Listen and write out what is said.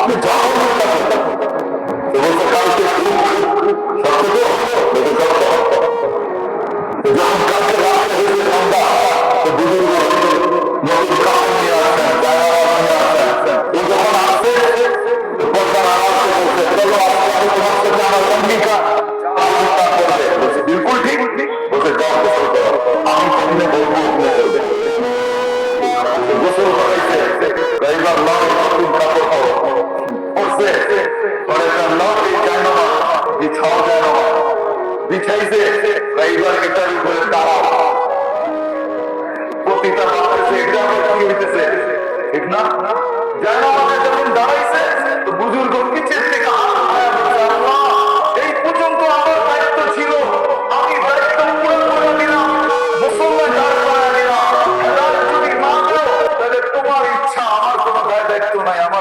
আপনি যা বলবেন তা করবেন। তো বলছে কালকে সত্য তো বলছে সত্য। যখন কালকে রাত্রে হয়েছে সন্ধ্যা, তো বুজুর্গ নতুন কাপড় নিয়ে আসছেন, জায়গা নিয়ে আসছেন। ও যখন আসছে পর্দার আওয়াজে বলছে চলো আজকে আমি তোমার সাথে আমার অঙ্গীকার করবে। বলছে বিলকুল ঠিক। বলছে যাও গোসল করো, আমি যেখানে বলবো ওখানে করবে। গোসল করাইছে, এইবার লড়ে নতুন কাপড় পড়ছে, বিছাও যায় না বিছাইছে, এইবার এটার উপরে দাঁড়াও। প্রতিটা ভাবতেছে এটা আমার কি হইতেছে, ঠিক না? যেন আমাদের